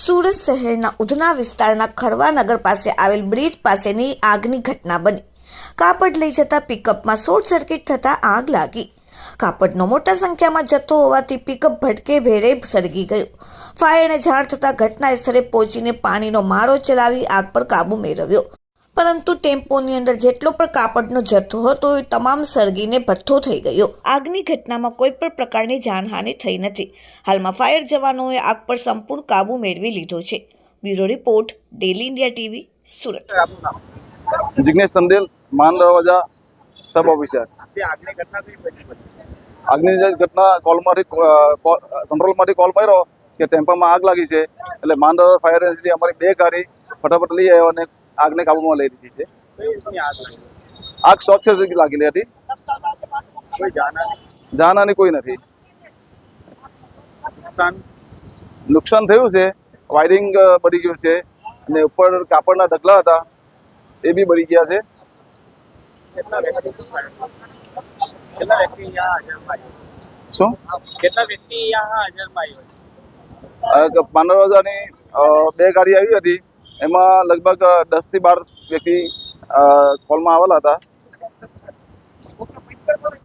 સુરત શહેરના ઉધના વિસ્તારના ખરવાનગર પાસે આવેલ બ્રિજ પાસેની આગની ઘટના બની। કાપડ લઈ જતા પિકઅપમાં શોર્ટ સર્કિટ થતા આગ લાગી। કાપડનો મોટા સંખ્યામાં જથ્થો હોવાથી પિકઅપ ભટકે ભેરે સળગી ગયું। ફાયરને જાણ થતાં ઘટના સ્થળે પહોંચીને પાણીનો મારો ચલાવી આગ પર કાબુ મેળવ્યો, પરંતુ ટેમ્પોની અંદર જેટલો પણ કાપડનો જથ્થો હતો એ તમામ સળગીને ભઠ્ઠો થઈ ગયો। આગની ઘટનામાં કોઈ પણ પ્રકારની જાનહાનિ થઈ નથી। હાલમાં ફાયર જવાનોએ આગ પર સંપૂર્ણ કાબુ મેળવી લીધો છે। Bureau report, daily India TV, Surat. Jignesh Tandel, Maan Darwaja सब ऑफिसर। આગની જે ઘટના કંટ્રોલમાંથી કોલ કર્યો કે ટેમ્પામાં આગ લાગી છે, એટલે માંડ ફાયર એજન્સી અમારી 2 ગાડી ફટાફટ લઈ આવ્યો અને આગને કાબૂમાં લઈ લીધી છે। આગ શોર્ટ સર્કિટ લાગેલી હતી, જાનહાની કોઈ નથી। નુકસાન થયું છે, વાયરિંગ બળી ગયું છે અને ઉપર કાપડના ઢગલા હતા એ બી બળી ગયા છે। શું કેટલા વ્યક્તિ यहाँ हाजर भाई? માંડરવાજાની 2 ગાડી આવી હતી, એમાં લગભગ 10 થી 12 વ્યક્તિ કોલમાં આવેલા હતા।